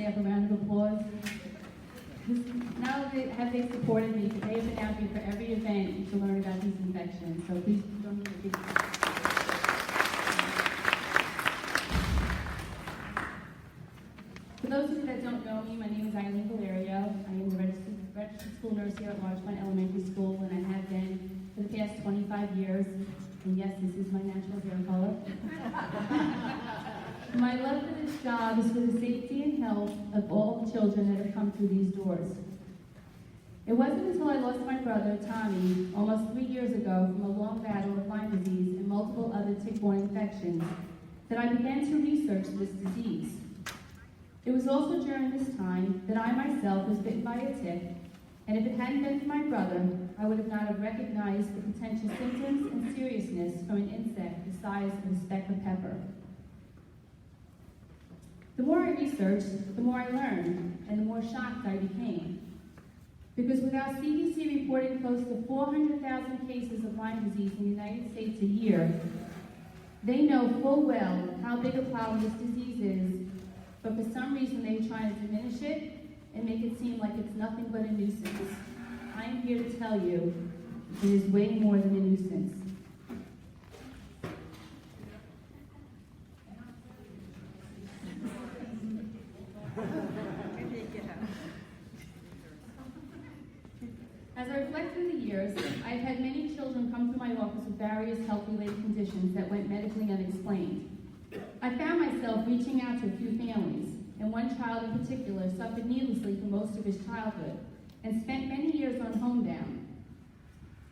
staff a round of applause. Not only have they supported me, but they have been out here for every event to learn about these infections. So please join me in a big For those of you that don't know me, my name is Eileen Valerio. I am the registered school nurse here at Larchmont Elementary School, and I have been for the past 25 years. And yes, this is my natural hair color. My love for this job is for the safety and health of all the children that have come through these doors. It wasn't until I lost my brother, Tommy, almost 3 years ago from a long battle of Lyme disease and multiple other tick-borne infections that I began to research this disease. It was also during this time that I myself was bitten by a tick, and if it hadn't been for my brother, I would have not have recognized the potential symptoms and seriousness from an insect the size of a speck of pepper. The more I researched, the more I learned, and the more shocked I became. Because with our CDC reporting close to 400,000 cases of Lyme disease in the United States a year, they know full well how big a problem this disease is, but for some reason they try to diminish it and make it seem like it's nothing but a nuisance. I am here to tell you, it is way more than a nuisance. As I reflect through the years, I've had many children come to my office with various health-related conditions that went medically unexplained. I found myself reaching out to a few families, and one child in particular suffered needlessly for most of his childhood and spent many years on homebound.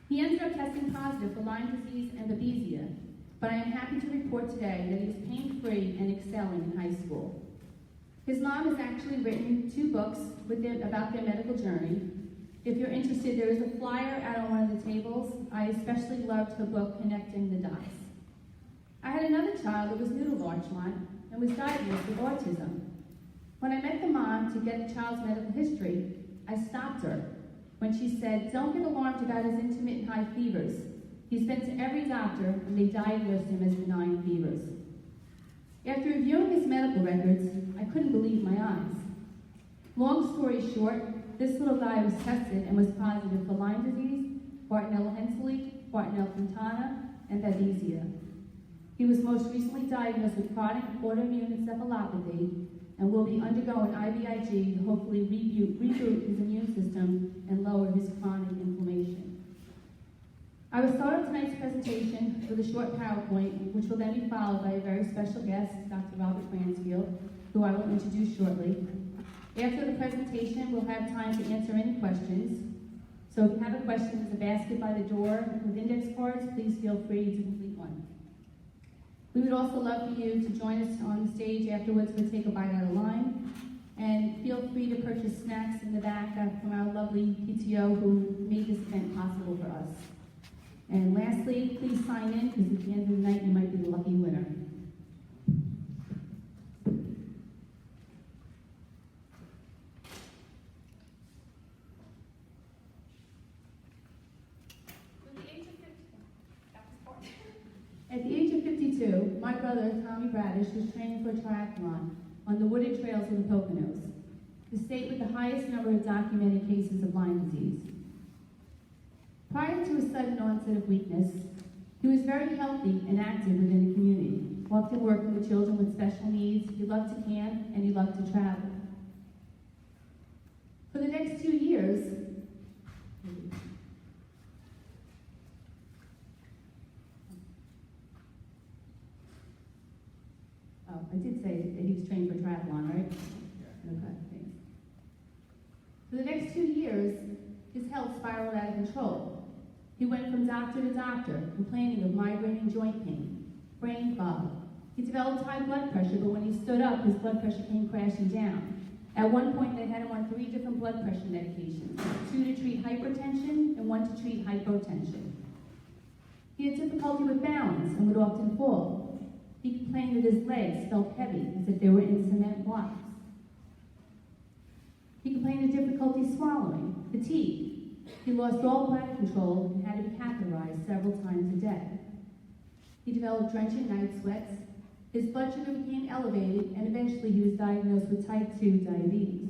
He ended up testing positive for Lyme disease and babesia, but I am happy to report today that he is pain-free and excelling in high school. His mom has actually written 2 books about their medical journey. If you're interested, there is a flyer out on one of the tables. I especially loved her book, Connecting the Dots. I had another child that was new to Larchmont and was diagnosed with autism. When I met the mom to get the child's medical history, I stopped her when she said, "Don't get alarmed about his intermittent high fevers. He's been to every doctor and they diagnosed him as benign fevers." After reviewing his medical records, I couldn't believe my eyes. Long story short, this little guy was tested and was positive for Lyme disease, Bartonella henselae, Bartonella fontana, and babesia. He was most recently diagnosed with chronic autoimmune encephalopathy and will be undergoing IVIG to hopefully reboot his immune system and lower his chronic inflammation. I will start off tonight's presentation with a short PowerPoint, which will then be followed by a very special guest, Dr. Robert Bransfield, who I will introduce shortly. After the presentation, we'll have time to answer any questions. So if you have a question, there's a basket by the door with index cards. Please feel free to complete one. We would also love for you to join us on the stage afterwards for Take a Bite Out of Lyme. And feel free to purchase snacks in the back from our lovely PTO who made this event possible for us. And lastly, please sign in, because at the end of the night, you might be the lucky winner. At the age of 52, my brother, Tommy Bradish, was training for a triathlon on the wooded trails of the Poconos, the state with the highest number of documented cases of Lyme disease. Prior to his sudden onset of weakness, he was very healthy and active within the community, often working with children with special needs. He loved to camp and he loved to travel. For the next 2 years, I did say that he was trained for triathlon, right? Yeah. Okay, thanks. For the next 2 years, his health spiraled out of control. He went from doctor to doctor, complaining of migraine and joint pain, brain fog. He developed high blood pressure, but when he stood up, his blood pressure came crashing down. At one point, they had him on 3 different blood pressure medications, 2 to treat hypertension and 1 to treat hypotension. He had difficulty with balance and would often fall. He complained that his legs felt heavy, as if they were in cement blocks. He complained of difficulty swallowing, fatigue. He lost all bladder control and had to be catheterized several times a day. He developed drenching night sweats, His blood sugar became elevated, and eventually he was diagnosed with type 2 diabetes.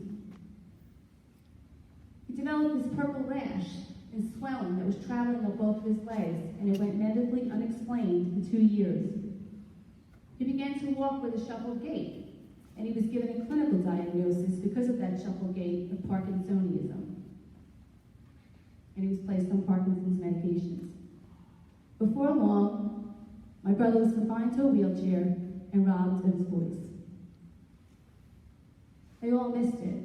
He developed this purple rash and swelling that was traveling up both of his legs, and it went medically unexplained for 2 years. He began to walk with a shuffled gait, and he was given a clinical diagnosis because of that shuffled gait of Parkinsonism. And he was placed on Parkinson's medications. Before long, my brother was confined to a wheelchair and robbed of his voice. They all missed it.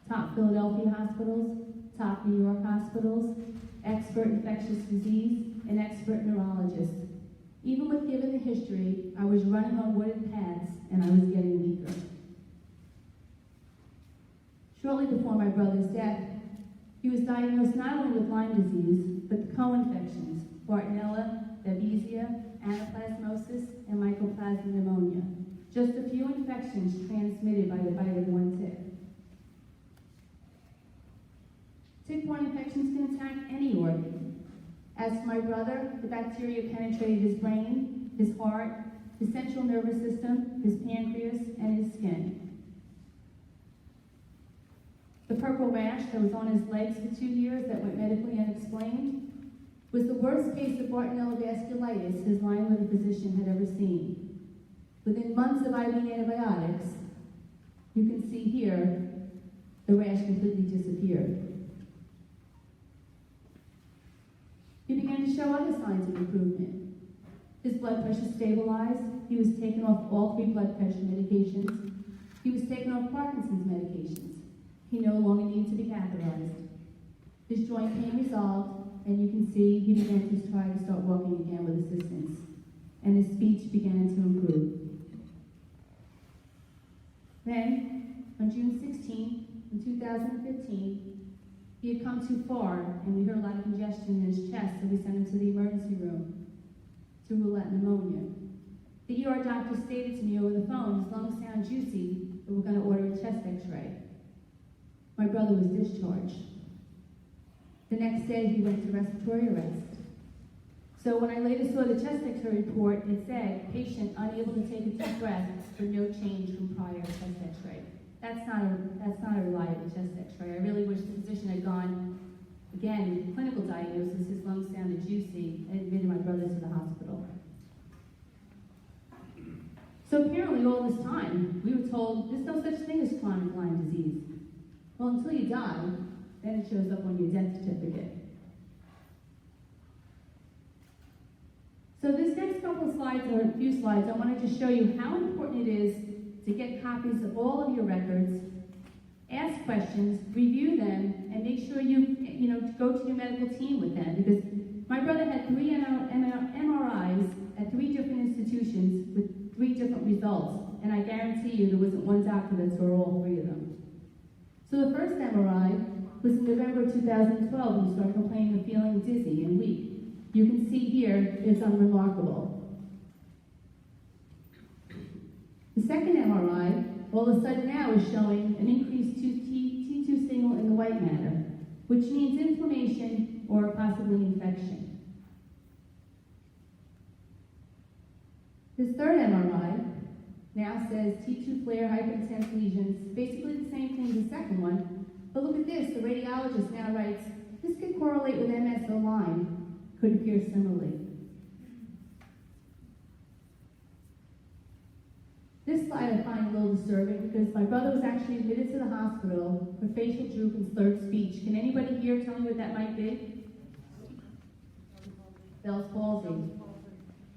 Top Philadelphia hospitals, top New York hospitals, expert infectious disease, and expert neurologists. Even with given the history, I was running on wooden pads and I was getting weaker. Shortly before my brother's death, he was diagnosed not only with Lyme disease, but the co-infections, Bartonella, Babesia, anaplasmosis, and mycoplasma pneumonia. Just a few infections transmitted by the bite of one tick. Tick-borne infections can attack any organ. As for my brother, the bacteria penetrated his brain, his heart, his central nervous system, his pancreas, and his skin. The purple rash that was on his legs for 2 years that went medically unexplained was the worst case of Bartonella vasculitis his Lyme liver physician had ever seen. Within months of IV antibiotics, you can see here, the rash completely disappeared. He began to show other signs of improvement. His blood pressure stabilized. He was taken off all 3 blood pressure medications. He was taken off Parkinson's medications. He no longer needed to be catheterized. His joint pain resolved, and you can see he began to try to start walking again with assistance. And his speech began to improve. Then, on June 16, in 2015, he had come too far, and we heard a lot of congestion in his chest, so we sent him to the emergency room to rule out pneumonia. The ER doctor stated to me over the phone, his lungs sound juicy, but we're going to order a chest x-ray. My brother was discharged. The next day, he went to respiratory arrest. So when I later saw the chest x-ray report, it said, patient unable to take a deep breath, but no change from prior chest x-ray. That's not a reliable chest x-ray. I really wish the physician had gone, again, with clinical diagnosis, his lungs sounded juicy, and admitted my brother to the hospital. So apparently all this time, we were told, there's no such thing as chronic Lyme disease. Well, until you die, then it shows up on your death certificate. So this next couple of slides, or a few slides, I wanted to show you how important it is to get copies of all of your records, ask questions, review them, and make sure you go to your medical team with them. Because my brother had 3 MRIs at 3 different institutions with 3 different results, and I guarantee you there wasn't one doctor that saw all 3 of them. So the first MRI was in November 2012 when he started complaining of feeling dizzy and weak. You can see here it's unremarkable. The second MRI, all of a sudden now, is showing an increased T2 signal in the white matter, which means inflammation or possibly infection. His third MRI now says T2 flare hyperintense lesions, basically the same thing as the second one, but look at this, the radiologist now writes, this could correlate with MS or Lyme, could appear similarly. This slide I find a little disturbing because my brother was actually admitted to the hospital for facial droop and slurred speech. Can anybody here tell me what that might be? Bell's palsy.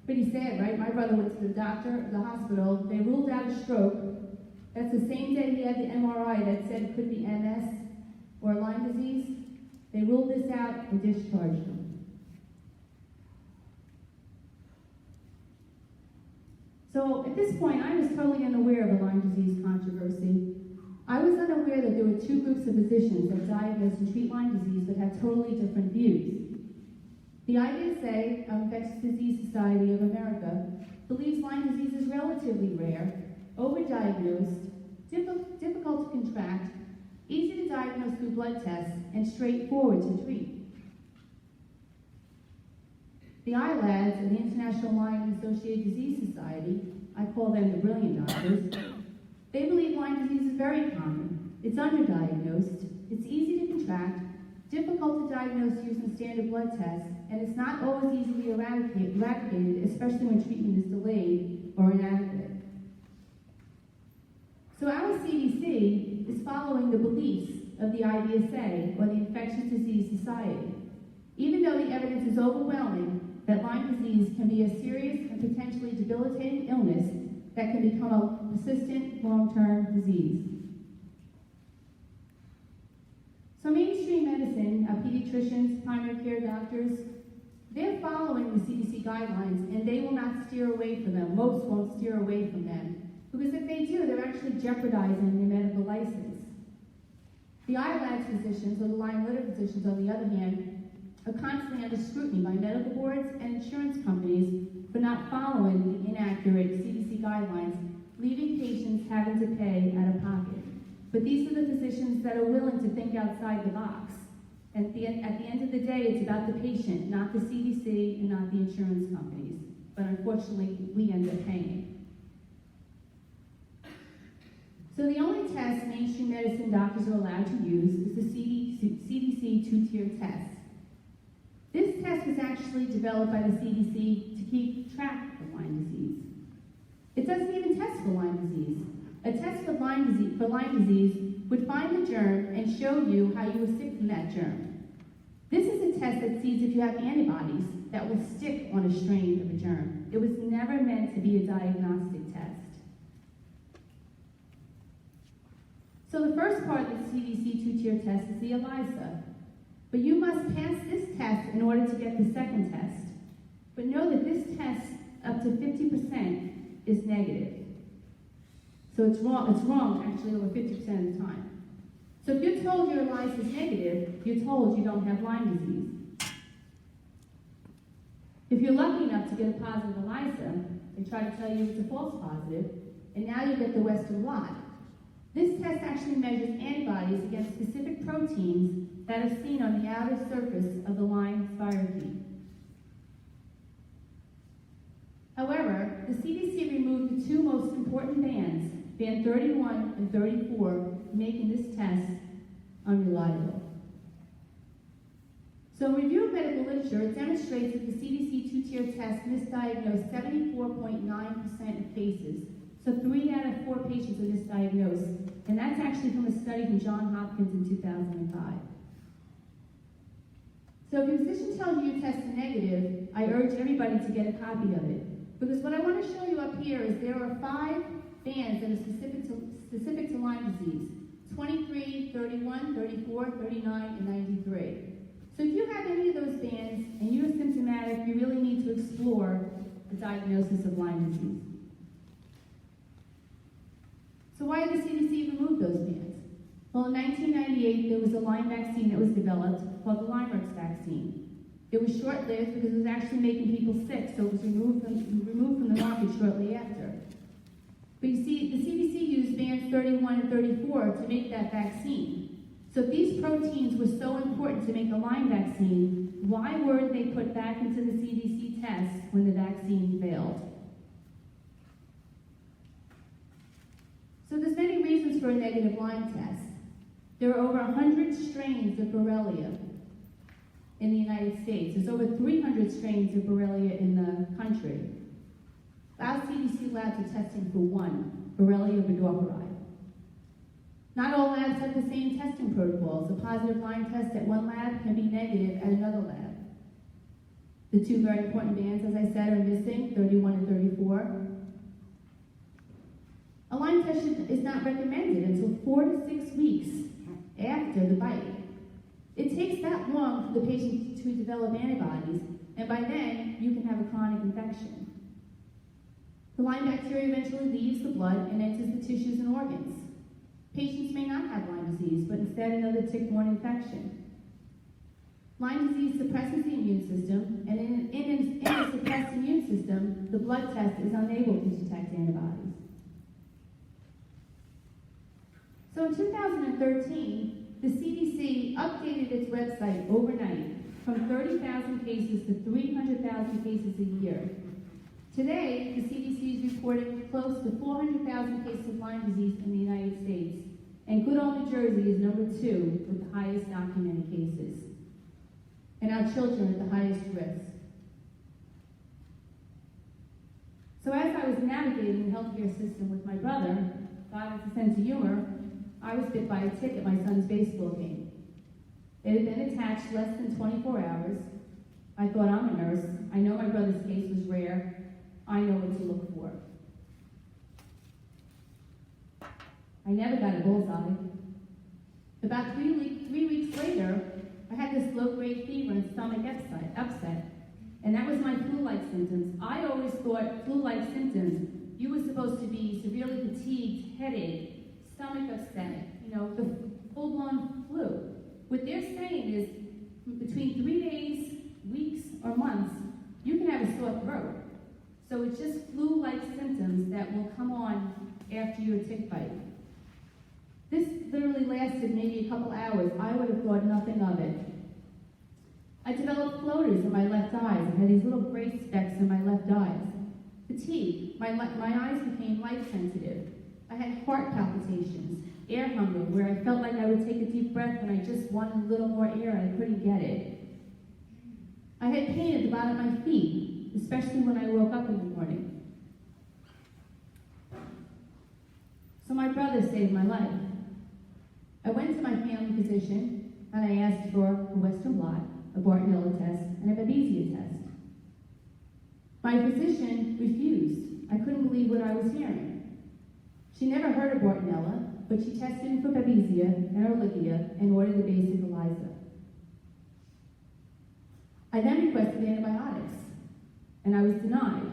Pretty sad, right? My brother went to the doctor, the hospital. They ruled out a stroke. That's the same day he had the MRI that said it could be MS or Lyme disease. They ruled this out and discharged him. So at this point, I was totally unaware of the Lyme disease controversy. I was unaware that there were 2 groups of physicians that diagnose and treat Lyme disease that have totally different views. The IDSA, Infectious Disease Society of America, believes Lyme disease is relatively rare, overdiagnosed, difficult to contract, easy to diagnose through blood tests, and straightforward to treat. The ILADS and the International Lyme Associated Disease Society I call them the brilliant doctors, they believe Lyme disease is very common. It's underdiagnosed, it's easy to contract, difficult to diagnose using standard blood tests, and it's not always easily eradicated, especially when treatment is delayed or inadequate. So our CDC is following the beliefs of the IDSA, or the Infectious Disease Society, even though the evidence is overwhelming that Lyme disease can be a serious and potentially debilitating illness that can become a persistent long-term disease. So mainstream medicine, pediatricians, primary care doctors, they're following the CDC guidelines, and they will not steer away from them. Most won't steer away from them, because if they do, they're actually jeopardizing their medical license. The ILADS physicians, or the Lyme litter physicians, on the other hand, are constantly under scrutiny by medical boards and insurance companies for not following the inaccurate CDC guidelines, leaving patients having to pay out of pocket. But these are the physicians that are willing to think outside the box. At the end of the day, it's about the patient, not the CDC and not the insurance companies. But unfortunately, we end up paying. So the only test mainstream medicine doctors are allowed to use is the CDC two-tier test. This test was actually developed by the CDC to keep track of Lyme disease. It doesn't even test for Lyme disease. A test for Lyme disease would find the germ and show you how you were sick from that germ. This is a test that sees if you have antibodies that will stick on a strain of a germ. It was never meant to be a diagnostic test. So the first part of the CDC two-tier test is the ELISA. But you must pass this test in order to get the second test. But know that this test, up to 50%, is negative. So it's wrong actually over 50% of the time. So if you're told your ELISA is negative, you're told you don't have Lyme disease. If you're lucky enough to get a positive ELISA, they try to tell you it's a false positive, and now you get the Western blot. This test actually measures antibodies against specific proteins that are seen on the outer surface of the Lyme spirochete. However, the CDC removed the two most important bands, band 31 and 34, making this test unreliable. So a review of medical literature, it demonstrates that the CDC two-tier test misdiagnosed 74.9% of cases. So 3 out of 4 patients are misdiagnosed, and that's actually from a study from Johns Hopkins in 2005. So if your physician tells you your test is negative, I urge everybody to get a copy of it. Because what I want to show you up here is there are 5 bands that are specific to Lyme disease: 23, 31, 34, 39, and 93. So if you have any of those bands and you're symptomatic, you really need to explore the diagnosis of Lyme disease. So why did the CDC remove those bands? Well, in 1998, there was a Lyme vaccine that was developed called the LymeRx vaccine. It was short-lived because it was actually making people sick, so it was removed from the market shortly after. But you see, the CDC used bands 31 and 34 to make that vaccine. So if these proteins were so important to make a Lyme vaccine, why weren't they put back into the CDC test when the vaccine failed? So there's many reasons for a negative Lyme test. There are over 100 strains of Borrelia in the United States. There's over 300 strains of Borrelia in the country. Our CDC labs are testing for one, Borrelia burgdorferi. Not all labs have the same testing protocols. A positive Lyme test at one lab can be negative at another lab. The 2 very important bands, as I said, are missing, 31 and 34. A Lyme test is not recommended until 4 to 6 weeks after the bite. It takes that long for the patient to develop antibodies, and by then, you can have a chronic infection. The Lyme bacteria eventually leaves the blood and enters the tissues and organs. Patients may not have Lyme disease, but instead another tick-borne infection. Lyme disease suppresses the immune system, and in a suppressed immune system, the blood test is unable to detect antibodies. So in 2013, the CDC updated its website overnight from 30,000 cases to 300,000 cases a year. Today, the CDC is reporting close to 400,000 cases of Lyme disease in the United States, and good old New Jersey is number 2 with the highest documented cases. And our children at the highest risk. So as I was navigating the healthcare system with my brother, God has a sense of humor, I was bit by a tick at my son's baseball game. It had been attached less than 24 hours. I thought, I'm a nurse. I know my brother's case was rare. I know what to look for. I never got a bullseye. About 3 weeks later, I had this low-grade fever and stomach upset, and that was my flu-like symptoms. I always thought flu-like symptoms, you were supposed to be severely fatigued, headache, stomach upset, the full-blown flu. What they're saying is between 3 days, weeks, or months, you can have a sore throat. So it's just flu-like symptoms that will come on after your tick bite. This literally lasted maybe a couple hours. I would have thought nothing of it. I developed floaters in my left eyes. I had these little gray specks in my left eyes. Fatigue. My eyes became light sensitive. I had heart palpitations, air hunger, where I felt like I would take a deep breath when I just wanted a little more air and I couldn't get it. I had pain at the bottom of my feet, especially when I woke up in the morning. So my brother saved my life. I went to my family physician and I asked for a Western blot, a Bartonella test, and a Babesia test. My physician refused. I couldn't believe what I was hearing. She never heard of Bartonella, but she tested me for Babesia and Ehrlichia and ordered the basic ELISA. I then requested antibiotics, and I was denied.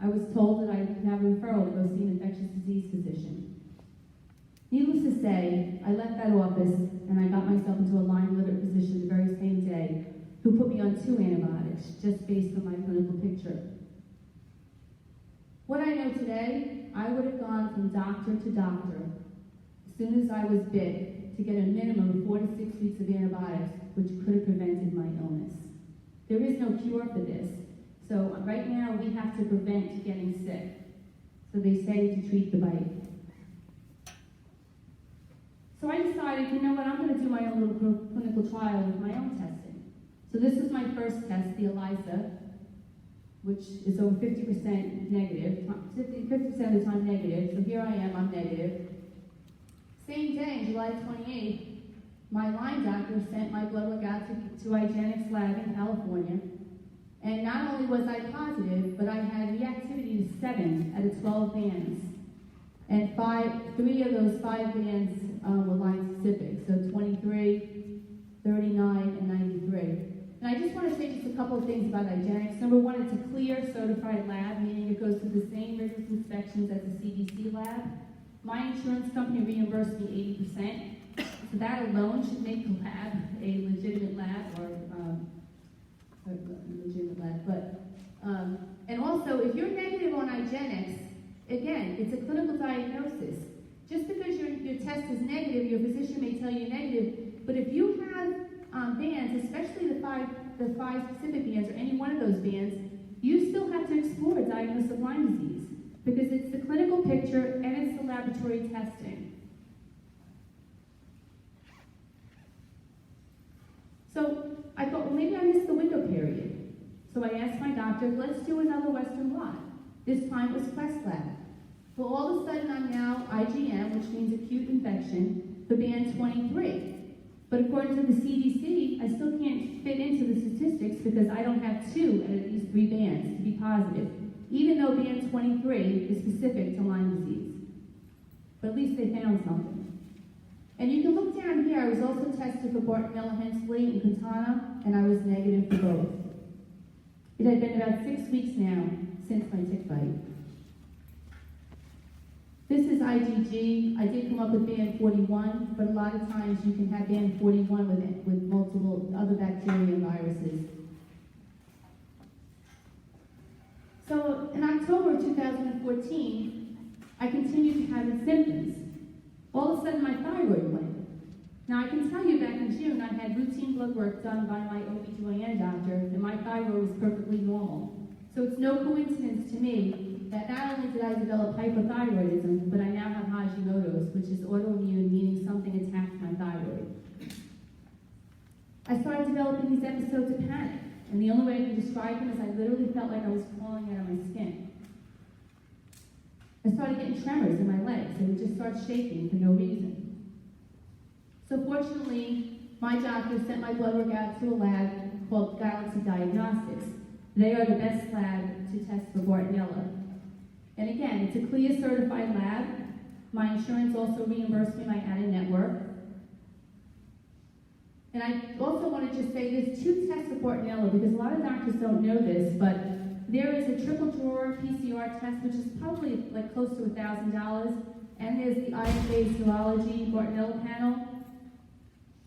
I was told that I would have a referral to go see an infectious disease physician. Needless to say, I left that office and I got myself into a Lyme liver physician the very same day, who put me on 2 antibiotics, just based on my clinical picture. What I know today, I would have gone from doctor to doctor as soon as I was bit to get a minimum of 4 to 6 weeks of antibiotics, which could have prevented my illness. There is no cure for this, so right now we have to prevent getting sick. So they say to treat the bite. So I decided, you know what, I'm going to do my own little clinical trial with my own testing. So this was my first test, the ELISA, which is over 50% negative, 50% of the time negative. So here I am, I'm negative. Same day, July 28th, my Lyme doctor sent my blood work out to Hygienics Lab in California. And not only was I positive, but I had reactivity to 7 out of 12 bands. And 3 of those 5 bands were Lyme specific, so 23, 39, and 93. And I just want to say just a couple of things about Hygienics. Number one, it's a clear certified lab, meaning it goes through the same rigorous inspections as the CDC lab. My insurance company reimbursed me 80%, so that alone should make the lab a legitimate lab, and also, if you're negative on Hygienics, again, it's a clinical diagnosis. Just because your test is negative, your physician may tell you negative, but if you have bands, especially the five specific bands or any one of those bands, you still have to explore a diagnosis of Lyme disease because it's the clinical picture and it's the laboratory testing. So I thought, well, maybe I missed the window period. So I asked my doctor, let's do another Western blot. This time it was Quest Lab. Well, all of a sudden I'm now IgM, which means acute infection, for band 23. But according to the CDC, I still can't fit into the statistics because I don't have 2 out of these 3 bands to be positive, even though band 23 is specific to Lyme disease. But at least they found something. And you can look down here, I was also tested for Bartonella Hensley and Cantana, and I was negative for both. It had been about 6 weeks now since my tick bite. This is IgG. I did come up with band 41, but a lot of times you can have band 41 with multiple other bacteria and viruses. So in October 2014, I continued to have the symptoms. All of a sudden my thyroid went. Now I can tell you back in June I had routine blood work done by my OBGYN doctor and my thyroid was perfectly normal. So it's no coincidence to me that not only did I develop hypothyroidism, but I now have Hashimoto's, which is autoimmune, meaning something attacked my thyroid. I started developing these episodes of panic, and the only way I can describe them is I literally felt like I was crawling out of my skin. I started getting tremors in my legs. They would just start shaking for no reason. So fortunately, my doctor sent my blood work out to a lab called Galaxy Diagnostics. They are the best lab to test for Bartonella. And again, it's a CLIA certified lab. My insurance also reimbursed me my out-of-network. And I also want to just say there's two tests for Bartonella, because a lot of doctors don't know this, but there is a triple drawer PCR test, which is probably like close to $1,000, and there's the iron-based serology Bartonella panel.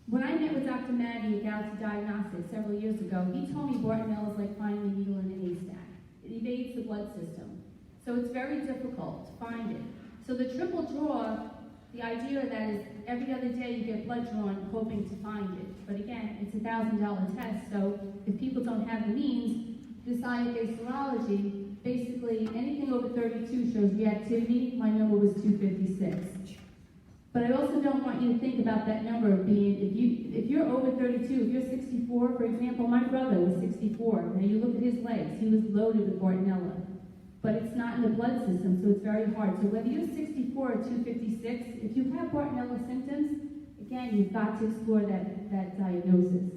When I met with Dr. Maggie at Galaxy Diagnostics several years ago, he told me Bartonella is like finding a needle in a haystack. It evades the blood system. So it's very difficult to find it. So the triple draw, the idea of that is every other day you get blood drawn hoping to find it. But again, it's a $1,000 test, so if people don't have the means, this iron-based serology, basically anything over 32 shows reactivity. My number was 256. But I also don't want you to think about that number being, if you're over 32, if you're 64, for example, my brother was 64. Now you look at his legs, he was loaded with Bartonella. But it's not in the blood system, so it's very hard. So whether you're 64 or 256, if you have Bartonella symptoms, again, you've got to explore that diagnosis.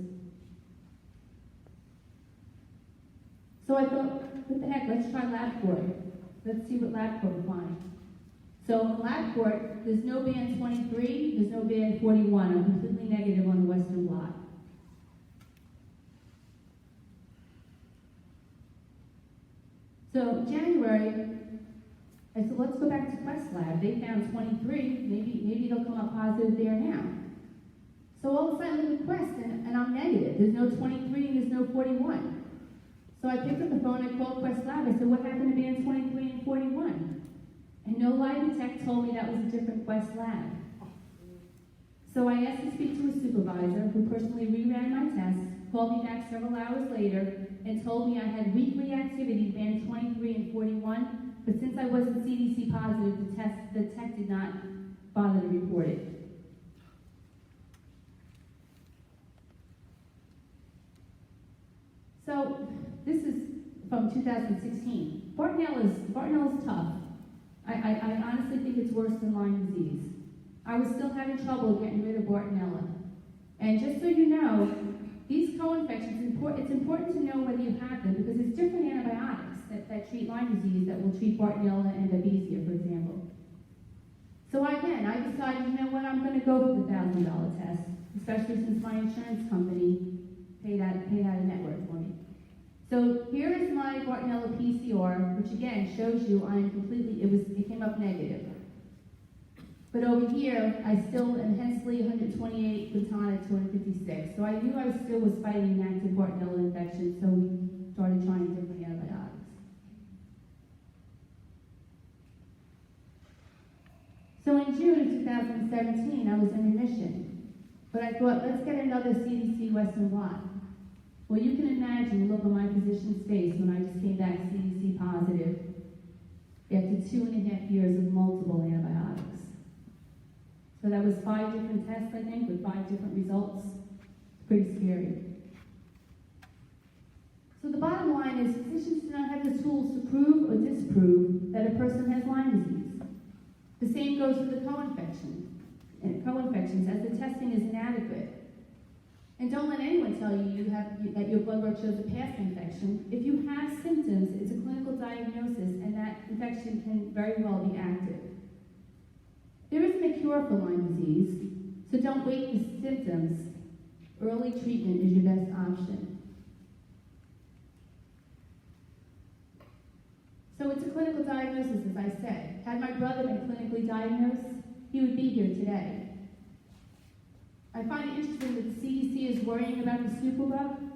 So I thought, what the heck, let's try LabCorp. Let's see what LabCorp finds. So in LabCorp, there's no band 23, there's no band 41. I'm completely negative on the Western blot. So January, I said, let's go back to Quest Lab. They found 23, maybe they'll come up positive there now. So all of a sudden I look at Quest and I'm negative. There's no 23 and there's no 41. So I picked up the phone, I called Quest Lab, I said, what happened to band 23 and 41? And no lie detect told me that was a different Quest Lab. So I asked to speak to a supervisor who personally reran my tests, called me back several hours later, and told me I had weak reactivity band 23 and 41, but since I wasn't CDC positive, the tech did not bother to report it. So this is from 2016. Bartonella is tough. I honestly think it's worse than Lyme disease. I was still having trouble getting rid of Bartonella. And just so you know, these co-infections, it's important to know whether you have them because it's different antibiotics that treat Lyme disease that will treat Bartonella and Babesia, for example. So again, I decided, you know what, I'm going to go for the $1,000 test, especially since my insurance company paid out a network for me. So here is my Bartonella PCR, which again shows you I am completely, it came up negative. But over here, I still am Hensley 128, Platonic 256. So I knew I still was fighting an active Bartonella infection, so we started trying different antibiotics. So in June of 2017, I was in remission. But I thought, let's get another CDC Western blot. Well, you can imagine the look on my physician's face when I just came back CDC positive after 2.5 years of multiple antibiotics. So that was 5 different tests, I think, with 5 different results. Pretty scary. So the bottom line is physicians do not have the tools to prove or disprove that a person has Lyme disease. The same goes with the co-infections, as the testing is inadequate. And don't let anyone tell you that your blood work shows a past infection. If you have symptoms, it's a clinical diagnosis, and that infection can very well be active. There isn't a cure for Lyme disease, so don't wait for symptoms. Early treatment is your best option. So it's a clinical diagnosis, as I said. Had my brother been clinically diagnosed, he would be here today. I find it interesting that the CDC is worrying about the superbug.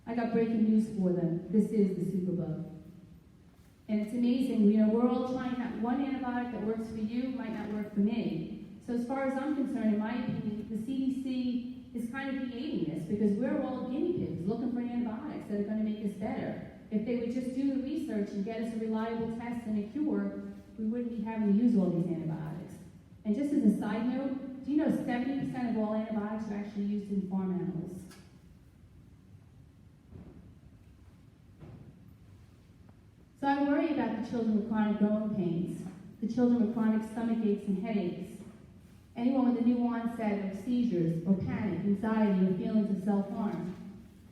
I got breaking news for them. This is the superbug. And it's amazing, we're all trying that one antibiotic that works for you might not work for me. So as far as I'm concerned, in my opinion, the CDC is kind of creating this because we're all guinea pigs looking for antibiotics. that are going to make us better. If they would just do the research and get us a reliable test and a cure, we wouldn't be having to use all these antibiotics. And just as a side note, do you know 70% of all antibiotics are actually used in farm animals? So I worry about the children with chronic growing pains, the children with chronic stomach aches and headaches, anyone with a new onset of seizures or panic, anxiety, or feelings of self-harm.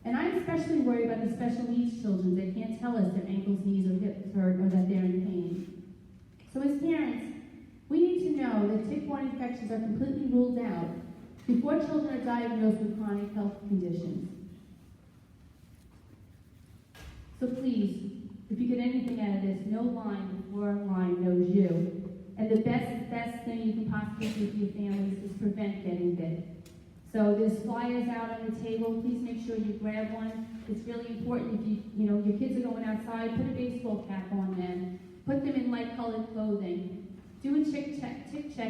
And I'm especially worried about the special needs children that can't tell us their ankles, knees, or hips hurt or that they're in pain. So as parents, we need to know that tick-borne infections are completely ruled out before children are diagnosed with chronic health conditions. So please, if you get anything out of this, know Lyme before Lyme knows you. And the best thing you can possibly do for your families is prevent getting bit. So there's flyers out on the table. Please make sure you grab one. It's really important if your kids are going outside, put a baseball cap on them. Put them in light-colored clothing. Do a tick check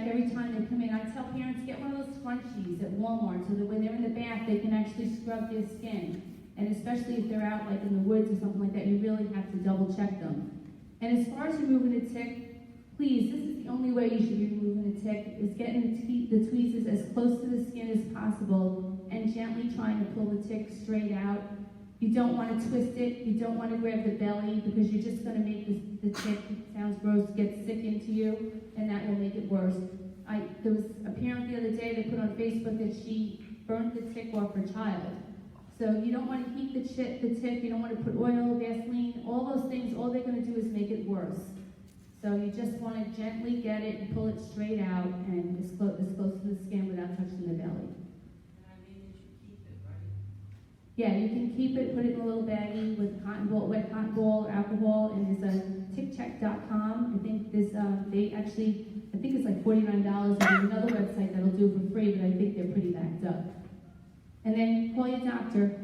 every time they come in. I tell parents, get one of those scrunchies at Walmart so that when they're in the bath, they can actually scrub their skin. And especially if they're out like in the woods or something like that, you really have to double check them. And as far as removing a tick, please, this is the only way you should be removing a tick, is getting the tweezers as close to the skin as possible and gently trying to pull the tick straight out. You don't want to twist it, you don't want to grab the belly because you're just going to make the tick, it sounds gross, get sick into you, and that will make it worse. There was a parent the other day that put on Facebook that she burned the tick off her child. So you don't want to heat the tick, you don't want to put oil, Vaseline, all those things, all they're going to do is make it worse. So you just want to gently get it and pull it straight out and as close to the skin without touching the belly. And I mean that you keep it, right? Yeah, you can keep it, put it in a little baggie with cotton ball, wet cotton ball, or alcohol, and there's a tickcheck.com. I think this, I think it's like $49. There's another website that'll do it for free, but I think they're pretty backed up. And then call your doctor.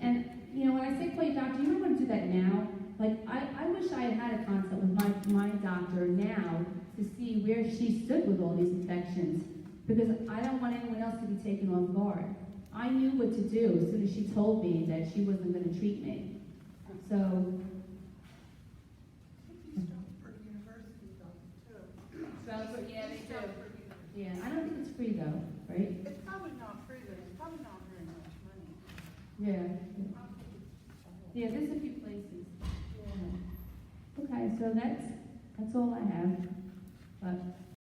And, when I say call your doctor, you don't want to do that now. Like, I wish I had a consult with my doctor now to see where she stood with all these infections, because I don't want anyone else to be taken off guard. I knew what to do as soon as she told me that she wasn't going to treat me. So, yeah, they do. Yeah, I don't think it's free though, right? It's probably not free, but it's probably not very much money. Yeah. Yeah, there's a few places. Yeah. Okay, so that's all I have. But